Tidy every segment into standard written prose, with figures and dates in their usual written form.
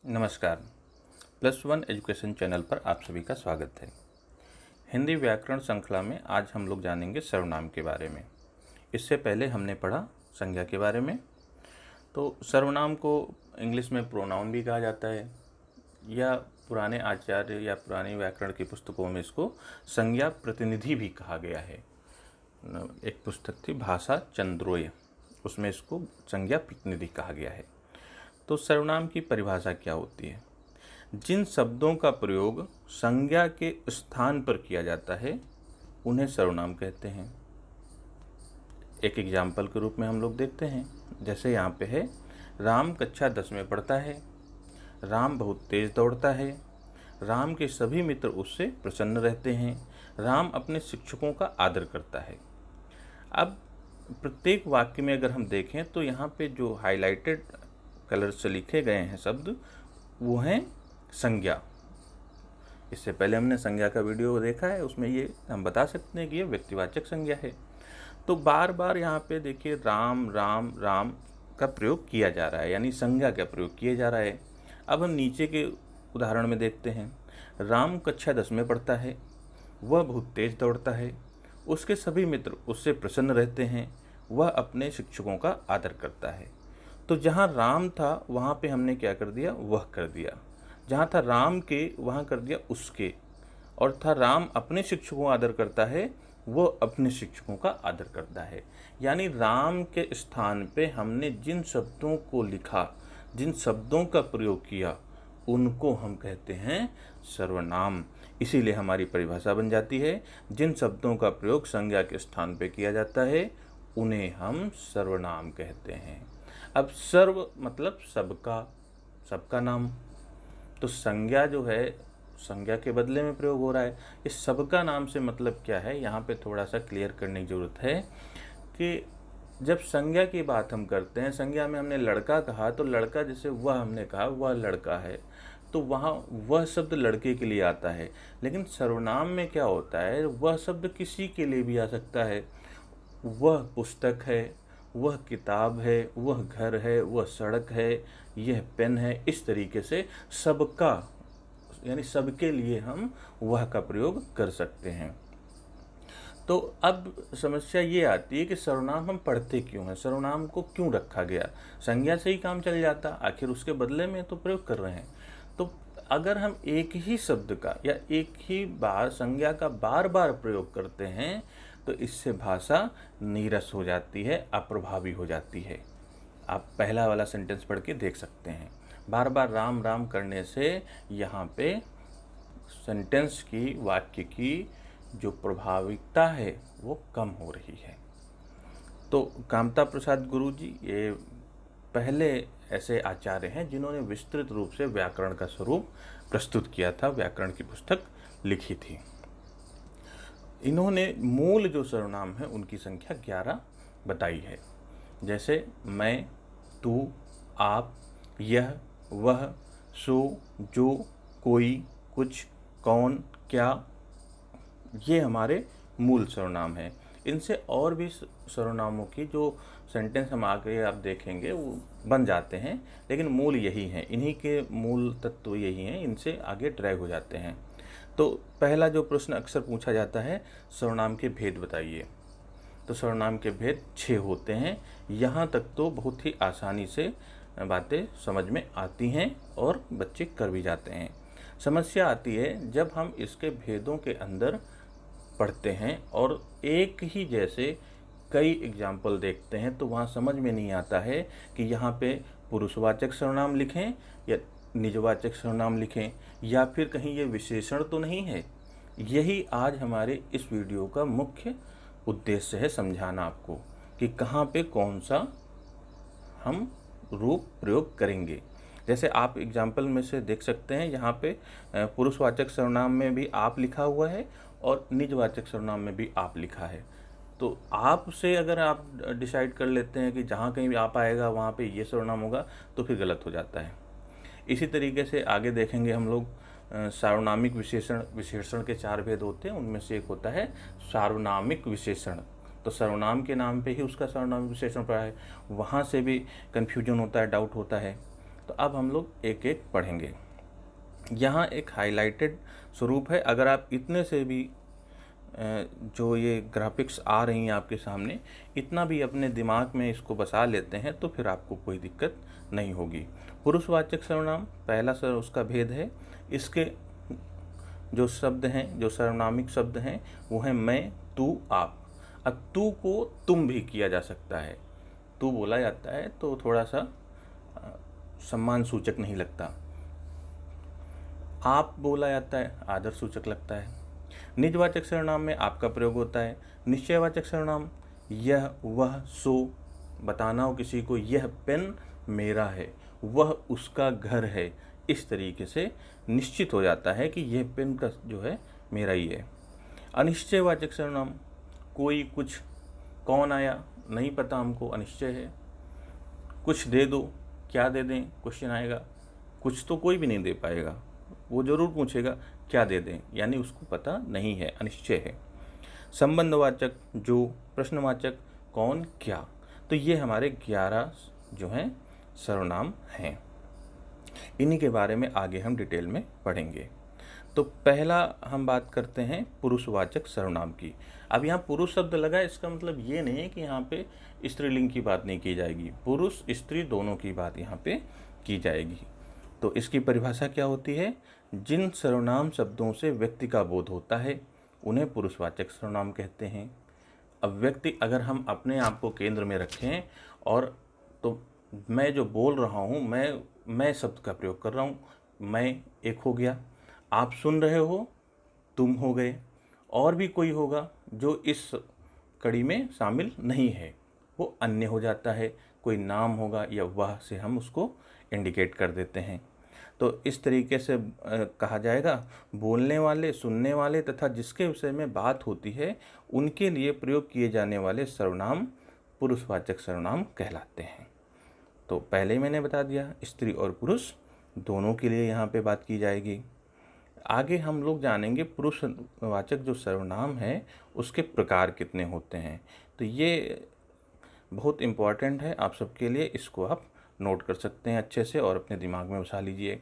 नमस्कार। Plus one education channel पर आप सभी का स्वागत है। हिंदी व्याकरण श्रृंखला में आज हम लोग जानेंगे सर्वनाम के बारे में। इससे पहले हमने पढ़ा संज्ञा के बारे में। तो सर्वनाम को इंग्लिश में प्रोनाउन भी कहा जाता है, या पुराने आचार्य या पुरानी व्याकरण की पुस्तकों में इसको संज्ञा प्रतिनिधि भी कहा गया है। एक पुस्तक थी भाषा चंद्रोय, उसमें इसको संज्ञा प्रतिनिधि कहा गया है। तो सर्वनाम की परिभाषा क्या होती है? जिन शब्दों का प्रयोग संज्ञा के स्थान पर किया जाता है उन्हें सर्वनाम कहते हैं। एक एग्जाम्पल के रूप में हम लोग देखते हैं, जैसे यहाँ पे है, राम कक्षा 10 में पढ़ता है, राम बहुत तेज दौड़ता है, राम के सभी मित्र उससे प्रसन्न रहते हैं, राम अपने शिक्षकों का आदर करता है। अब प्रत्येक वाक्य में अगर हम देखें तो यहाँ पे जो हाईलाइटेड कलर से लिखे गए हैं शब्द, वो हैं संज्ञा। इससे पहले हमने संज्ञा का वीडियो देखा है, उसमें ये हम बता सकते हैं कि ये व्यक्तिवाचक संज्ञा है। तो बार बार यहाँ पे देखिए राम राम राम का प्रयोग किया जा रहा है, यानी संज्ञा का प्रयोग किया जा रहा है। अब हम नीचे के उदाहरण में देखते हैं, राम कक्षा 10 में पढ़ता है, वह बहुत तेज दौड़ता है, उसके सभी मित्र उससे प्रसन्न रहते हैं, वह अपने शिक्षकों का आदर करता है। तो जहाँ राम था वहाँ पे हमने क्या कर दिया? वह कर दिया। जहाँ था राम के वहाँ कर दिया उसके, और था राम अपने शिक्षकों का आदर करता है, वो अपने शिक्षकों का आदर करता है। यानी राम के स्थान पे हमने जिन शब्दों को लिखा, जिन शब्दों का प्रयोग किया, उनको हम कहते हैं सर्वनाम। इसीलिए हमारी परिभाषा बन जाती है, जिन शब्दों का प्रयोग संज्ञा के स्थान पे किया जाता है उन्हें हम सर्वनाम कहते हैं। अब सर्व मतलब सबका, सबका नाम। तो संज्ञा जो है, संज्ञा के बदले में प्रयोग हो रहा है। इस सबका नाम से मतलब क्या है, यहाँ पे थोड़ा सा क्लियर करने की ज़रूरत है कि जब संज्ञा की बात हम करते हैं, संज्ञा में हमने लड़का कहा तो लड़का, जैसे वह हमने कहा वह लड़का है, तो वहाँ वह शब्द लड़के के लिए आता है। लेकिन सर्वनाम में क्या होता है, वह शब्द किसी के लिए भी आ सकता है। वह पुस्तक है, वह किताब है, वह घर है, वह सड़क है, यह पेन है। इस तरीके से सबका, यानी सबके लिए हम वह का प्रयोग कर सकते हैं। तो अब समस्या ये आती है कि सर्वनाम हम पढ़ते क्यों हैं, सर्वनाम को क्यों रखा गया? संज्ञा से ही काम चल जाता, आखिर उसके बदले में तो प्रयोग कर रहे हैं। तो अगर हम एक ही शब्द का या एक ही बार संज्ञा का बार बार प्रयोग करते हैं तो इससे भाषा नीरस हो जाती है, अप्रभावी हो जाती है। आप पहला वाला सेंटेंस पढ़ के देख सकते हैं। बार बार राम राम करने से यहाँ पे सेंटेंस की, वाक्य की जो प्रभाविकता है वो कम हो रही है। तो कामता प्रसाद गुरु जी ये पहले ऐसे आचार्य हैं जिन्होंने विस्तृत रूप से व्याकरण का स्वरूप प्रस्तुत किया था, व्याकरण की पुस्तक लिखी थी। इन्होंने मूल जो सर्वनाम है उनकी संख्या 11 बताई है। जैसे मैं, तू, आप, यह, वह, सो, जो, कोई, कुछ, कौन, क्या, ये हमारे मूल सर्वनाम हैं। इनसे और भी सर्वनामों की जो सेंटेंस हम आगे आप देखेंगे वो बन जाते हैं, लेकिन मूल यही हैं, इन्हीं के मूल तत्व यही हैं, इनसे आगे ड्रैग हो जाते हैं। तो पहला जो प्रश्न अक्सर पूछा जाता है, सर्वनाम के भेद बताइए। तो सर्वनाम के भेद 6 होते हैं। यहाँ तक तो बहुत ही आसानी से बातें समझ में आती हैं और बच्चे कर भी जाते हैं। समस्या आती है जब हम इसके भेदों के अंदर पढ़ते हैं और एक ही जैसे कई एग्जाम्पल देखते हैं, तो वहाँ समझ में नहीं आता है कि यहाँ पे पुरुषवाचक सर्वनाम लिखें या निजवाचक सर्वनाम लिखें, या फिर कहीं ये विशेषण तो नहीं है। यही आज हमारे इस वीडियो का मुख्य उद्देश्य है, समझाना आपको कि कहाँ पे कौन सा हम रूप प्रयोग करेंगे। जैसे आप एग्जाम्पल में से देख सकते हैं, यहाँ पे पुरुषवाचक सर्वनाम में भी आप लिखा हुआ है और निजवाचक सर्वनाम में भी आप लिखा है। तो आप से अगर आप डिसाइड कर लेते हैं कि जहाँ कहीं भी आप आएगा वहाँ पे ये सर्वनाम होगा, तो फिर गलत हो जाता है। इसी तरीके से आगे देखेंगे हम लोग सार्वनामिक विशेषण। विशेषण के 4 भेद होते हैं, उनमें से एक होता है सार्वनामिक विशेषण। तो सर्वनाम के नाम पे ही उसका सर्वनामिक विशेषण पड़ा है, वहाँ से भी कन्फ्यूजन होता है, डाउट होता है। तो अब हम लोग एक एक पढ़ेंगे। यहाँ एक हाइलाइटेड स्वरूप है। अगर आप इतने से भी जो ये ग्राफिक्स आ रही हैं आपके सामने, इतना भी अपने दिमाग में इसको बसा लेते हैं तो फिर आपको कोई दिक्कत नहीं होगी। पुरुषवाचक सर्वनाम पहला उसका भेद है। इसके जो शब्द हैं, जो सर्वनामिक शब्द हैं, वो हैं मैं, तू, आप। अब तू को तुम भी किया जा सकता है। तू बोला जाता है तो थोड़ा सा सम्मान सूचक नहीं लगता। आप बोला जाता है, आदर सूचक लगता है। निजवाचक सर्वनाम में आपका प्रयोग होता है। निश्चयवाचक सर्वनाम यह, वह, सो। बताना हो किसी को, यह पेन मेरा है, वह उसका घर है, इस तरीके से निश्चित हो जाता है कि यह पेन का जो है मेरा ही है। अनिश्चयवाचक सर्वनाम कोई, कुछ, कौन आया नहीं पता हमको, अनिश्चय है। कुछ दे दो, क्या दे दें क्वेश्चन आएगा। कुछ तो कोई भी नहीं दे पाएगा, वो जरूर पूछेगा क्या दे दें, यानी उसको पता नहीं है, अनिश्चय है। संबंधवाचक जो, प्रश्नवाचक कौन, क्या। तो ये हमारे 11 जो हैं सर्वनाम हैं। इन्हीं के बारे में आगे हम डिटेल में पढ़ेंगे। तो पहला हम बात करते हैं पुरुषवाचक सर्वनाम की। अब यहाँ पुरुष शब्द लगा, इसका मतलब ये नहीं है कि यहाँ पे स्त्रीलिंग की बात नहीं की जाएगी। पुरुष स्त्री दोनों की बात यहाँ पे की जाएगी। तो इसकी परिभाषा क्या होती है? जिन सर्वनाम शब्दों से व्यक्ति का बोध होता है उन्हें पुरुषवाचक सर्वनाम कहते हैं। अब व्यक्ति, अगर हम अपने आप को केंद्र में रखें और तो मैं जो बोल रहा हूँ, मैं शब्द का प्रयोग कर रहा हूँ, मैं एक हो गया, आप सुन रहे हो, तुम हो गए, और भी कोई होगा जो इस कड़ी में शामिल नहीं है, वो अन्य हो जाता है। कोई नाम होगा या वह से हम उसको इंडिकेट कर देते हैं। तो इस तरीके से कहा जाएगा, बोलने वाले, सुनने वाले तथा जिसके विषय में बात होती है उनके लिए प्रयोग किए जाने वाले सर्वनाम पुरुषवाचक सर्वनाम कहलाते हैं। तो पहले ही मैंने बता दिया, स्त्री और पुरुष दोनों के लिए यहाँ पे बात की जाएगी। आगे हम लोग जानेंगे पुरुषवाचक जो सर्वनाम है उसके प्रकार कितने होते हैं। तो ये बहुत इम्पॉर्टेंट है आप सबके लिए, इसको आप नोट कर सकते हैं अच्छे से और अपने दिमाग में बसा लीजिए।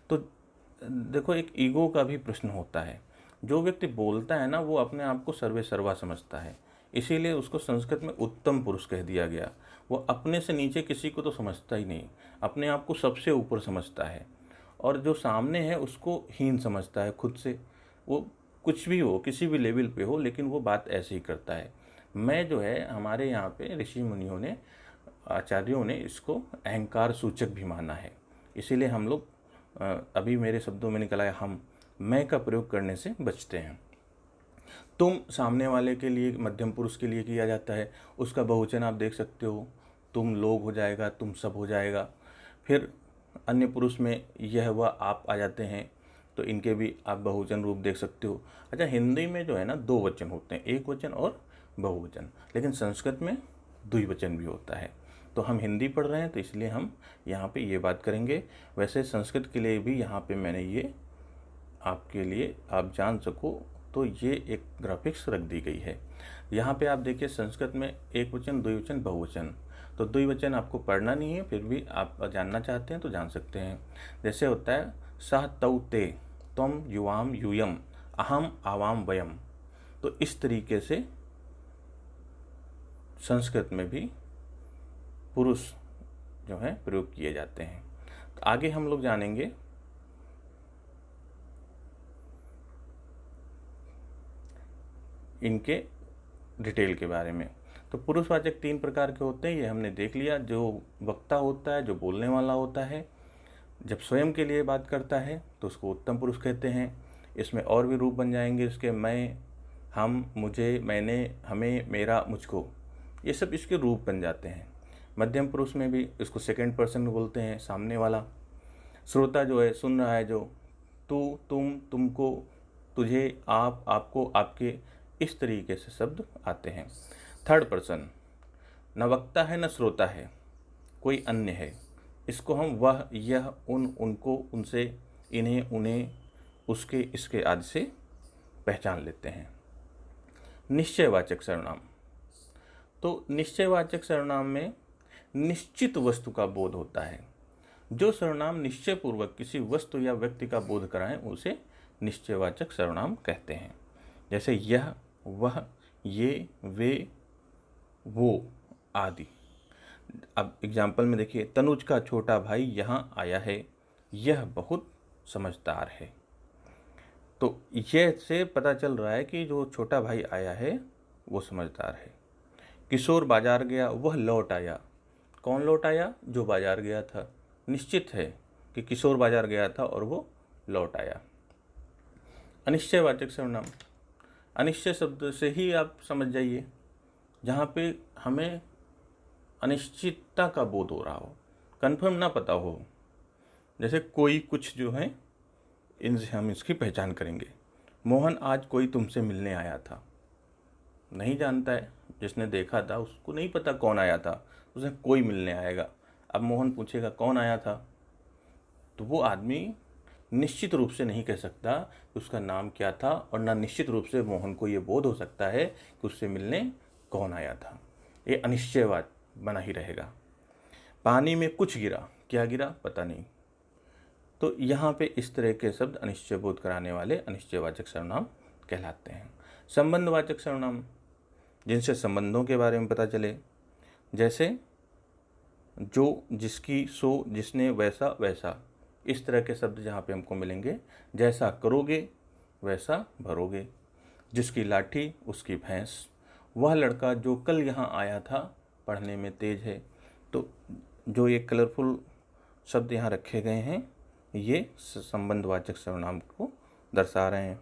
तो देखो, एक ईगो का भी प्रश्न होता है। जो व्यक्ति बोलता है ना, वो अपने आप को सर्वे सर्वा समझता है, इसीलिए उसको संस्कृत में उत्तम पुरुष कह दिया गया। वो अपने से नीचे किसी को तो समझता ही नहीं, अपने आप को सबसे ऊपर समझता है, और जो सामने है उसको हीन समझता है खुद से। वो कुछ भी हो, किसी भी लेवल पे हो, लेकिन वो बात ऐसे ही करता है। मैं जो है, हमारे यहाँ पे ऋषि मुनियों ने, आचार्यों ने इसको अहंकार सूचक भी माना है। इसीलिए हम लोग अभी मेरे शब्दों में निकला है, हम मैं का प्रयोग करने से बचते हैं। तुम सामने वाले के लिए, मध्यम पुरुष के लिए किया जाता है, उसका बहुवचन आप देख सकते हो, तुम लोग हो जाएगा, तुम सब हो जाएगा। फिर अन्य पुरुष में यह वह आप आ जाते हैं, तो इनके भी आप बहुवचन रूप देख सकते हो। अच्छा, हिंदी में जो है ना, 2 वचन होते हैं, एक वचन और बहुवचन, लेकिन संस्कृत में द्विवचन भी होता है। तो हम हिंदी पढ़ रहे हैं तो इसलिए हम यहाँ पे ये बात करेंगे। वैसे संस्कृत के लिए भी यहाँ पे मैंने ये आपके लिए, आप जान सको तो ये एक ग्राफिक्स रख दी गई है। यहाँ पे आप देखिए, संस्कृत में एक वचन, द्विवचन, बहुवचन। तो द्विवचन आपको पढ़ना नहीं है, फिर भी आप जानना चाहते हैं तो जान सकते हैं। जैसे होता है, सह तौ ते, त्वम युवाम यूयम, अहम आवाम वयम। तो इस तरीके से संस्कृत में भी पुरुष जो है प्रयोग किए जाते हैं। तो आगे हम लोग जानेंगे इनके डिटेल के बारे में। तो पुरुषवाचक 3 प्रकार के होते हैं, ये हमने देख लिया। जो वक्ता होता है, जो बोलने वाला होता है, जब स्वयं के लिए बात करता है तो उसको उत्तम पुरुष कहते हैं। इसमें और भी रूप बन जाएंगे इसके, मैं, हम, मुझे, मैंने, हमें, मेरा, मुझको, ये सब इसके रूप बन जाते हैं। मध्यम पुरुष में भी इसको सेकंड पर्सन बोलते हैं, सामने वाला। श्रोता जो है, सुन रहा है जो, तू, तुम, तुमको, तुझे, आप, आपको, आपके, इस तरीके से शब्द आते हैं। थर्ड पर्सन, न वक्ता है न श्रोता है, कोई अन्य है। इसको हम वह, यह, उन, उनको, उनसे, इन्हें, उन्हें, उसके, इसके आदि से पहचान लेते हैं। निश्चयवाचक सर्वनाम, तो निश्चयवाचक सर्वनाम में निश्चित वस्तु का बोध होता है। जो सर्वनाम निश्चय पूर्वक किसी वस्तु या व्यक्ति का बोध कराएं उसे निश्चयवाचक सर्वनाम कहते हैं। जैसे यह, वह, ये, वे, वो आदि। अब एग्जाम्पल में देखिए, तनुज का छोटा भाई यहाँ आया है, यह बहुत समझदार है। तो यह से पता चल रहा है कि जो छोटा भाई आया है वो समझदार है। किशोर बाजार गया, वह लौट आया। कौन लौट आया? जो बाजार गया था। निश्चित है कि किशोर बाजार गया था और वो लौट आया। अनिश्चयवाचक सर्वनाम, अनिश्चय शब्द से ही आप समझ जाइए, जहाँ पे हमें अनिश्चितता का बोध हो रहा हो, कन्फर्म ना पता हो। जैसे कोई, कुछ जो है, इनसे हम इसकी पहचान करेंगे। मोहन आज कोई तुमसे मिलने आया था। नहीं जानता है, जिसने देखा था उसको नहीं पता कौन आया था, उसे कोई मिलने आएगा। अब मोहन पूछेगा कौन आया था, तो वो आदमी निश्चित रूप से नहीं कह सकता कि उसका नाम क्या था, और ना निश्चित रूप से मोहन को ये बोध हो सकता है कि उससे मिलने कौन आया था। ये अनिश्चयवाद बना ही रहेगा। पानी में कुछ गिरा, क्या गिरा पता नहीं। तो यहाँ पे इस तरह के शब्द अनिश्चय बोध कराने वाले अनिश्चयवाचक सर्वनाम कहलाते हैं। संबंधवाचक सर्वनाम, जिनसे संबंधों के बारे में पता चले। जैसे जो, जिसकी, सो, जिसने, वैसा, वैसा, इस तरह के शब्द जहाँ पे हमको मिलेंगे। जैसा करोगे वैसा भरोगे। जिसकी लाठी उसकी भैंस। वह लड़का जो कल यहाँ आया था पढ़ने में तेज है। तो जो ये कलरफुल शब्द यहाँ रखे गए हैं ये संबंधवाचक सर्वनाम को दर्शा रहे हैं।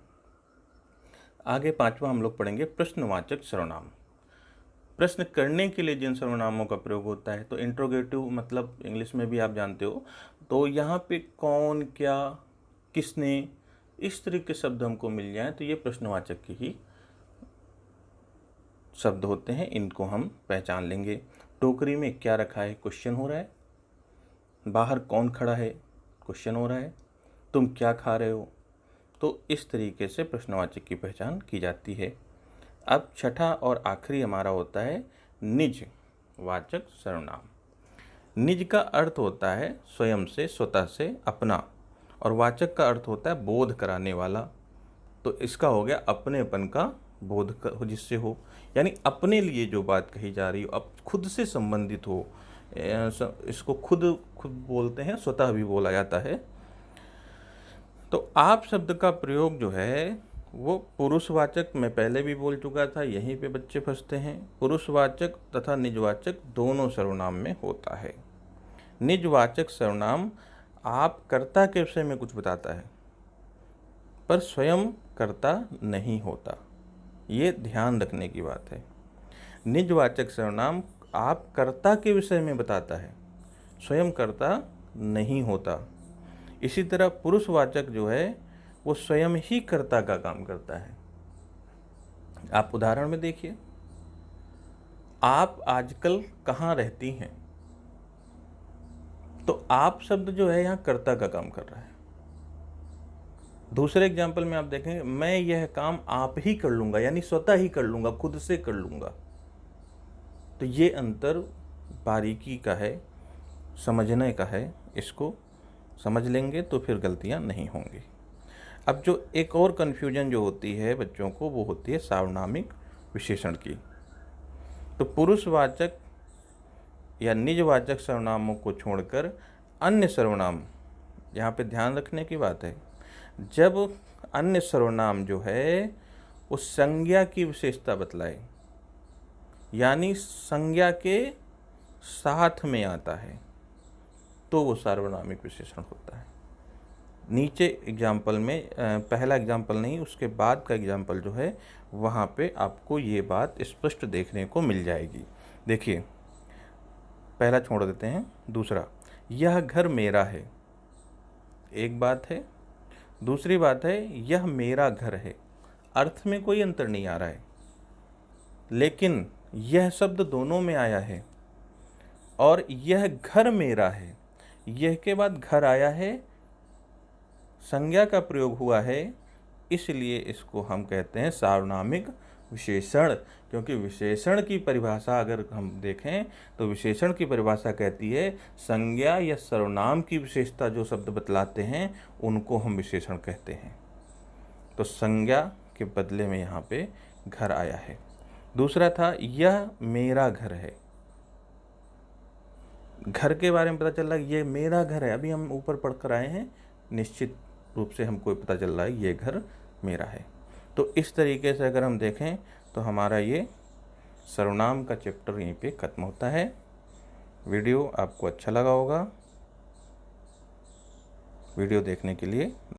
आगे पांचवा हम लोग पढ़ेंगे प्रश्नवाचक सर्वनाम। प्रश्न करने के लिए जिन सर्वनामों का प्रयोग होता है, तो इंट्रोगेटिव मतलब इंग्लिश में भी आप जानते हो, तो यहाँ पे कौन, क्या, किसने, इस तरह के शब्द हमको मिल जाएं तो ये प्रश्नवाचक के ही शब्द होते हैं, इनको हम पहचान लेंगे। टोकरी में क्या रखा है, क्वेश्चन हो रहा है। बाहर कौन खड़ा है, क्वेश्चन हो रहा है। तुम क्या खा रहे हो। तो इस तरीके से प्रश्नवाचक की पहचान की जाती है। अब छठा और आखिरी हमारा होता है निजवाचक सर्वनाम। निज का अर्थ होता है स्वयं से, स्वतः से, अपना, और वाचक का अर्थ होता है बोध कराने वाला। तो इसका हो गया अपनेपन का बोध जिससे हो, यानी अपने लिए जो बात कही जा रही हो, अब खुद से संबंधित हो। इसको खुद बोलते हैं, स्वतः भी बोला जाता है। तो आप शब्द का प्रयोग जो है वो पुरुषवाचक, मैं पहले भी बोल चुका था, यहीं पे बच्चे फंसते हैं। पुरुषवाचक तथा निजवाचक दोनों सर्वनाम में होता है। निजवाचक सर्वनाम आप कर्ता के विषय में कुछ बताता है पर स्वयं कर्ता नहीं होता, ये ध्यान रखने की बात है। निजवाचक सर्वनाम आप कर्ता के विषय में बताता है, स्वयं कर्ता नहीं होता। इसी तरह पुरुषवाचक जो है वो स्वयं ही कर्ता का काम करता है। आप उदाहरण में देखिए, आप आजकल कहाँ रहती हैं, तो आप शब्द जो है यहाँ कर्ता का काम कर रहा है। दूसरे एग्जाम्पल में आप देखेंगे, मैं यह काम आप ही कर लूँगा, यानी स्वतः ही कर लूँगा, खुद से कर लूँगा। तो ये अंतर बारीकी का है, समझने का है। इसको समझ लेंगे तो फिर गलतियाँ नहीं होंगी। अब जो एक और कन्फ्यूजन जो होती है बच्चों को, वो होती है सार्वनामिक विशेषण की। तो पुरुषवाचक या निजवाचक सर्वनामों को छोड़कर अन्य सर्वनाम, यहाँ पे ध्यान रखने की बात है, जब अन्य सर्वनाम जो है वो संज्ञा की विशेषता बतलाए, यानी संज्ञा के साथ में आता है, तो वो सार्वनामिक विशेषण होता है। नीचे एग्जाम्पल में, पहला एग्जाम्पल नहीं, उसके बाद का एग्जाम्पल जो है वहाँ पे आपको ये बात स्पष्ट देखने को मिल जाएगी। देखिए, पहला छोड़ देते हैं। दूसरा, यह घर मेरा है, एक बात है। दूसरी बात है यह मेरा घर है, अर्थ में कोई अंतर नहीं आ रहा है, लेकिन यह शब्द दोनों में आया है। और यह घर मेरा है, यह के बाद घर आया है, संज्ञा का प्रयोग हुआ है, इसलिए इसको हम कहते हैं सार्वनामिक विशेषण, क्योंकि विशेषण की परिभाषा अगर हम देखें तो विशेषण की परिभाषा कहती है संज्ञा या सर्वनाम की विशेषता जो शब्द बतलाते हैं उनको हम विशेषण कहते हैं। तो संज्ञा के बदले में यहाँ पे घर आया है। दूसरा था यह मेरा घर है। घर के बारे में पता चल रहा है ये मेरा घर है, अभी हम ऊपर पढ़ कर आए हैं, निश्चित रूप से हमको पता चल रहा है ये घर मेरा है। तो इस तरीके से अगर हम देखें तो हमारा ये सर्वनाम का चैप्टर यहीं पे ख़त्म होता है। वीडियो आपको अच्छा लगा होगा। वीडियो देखने के लिए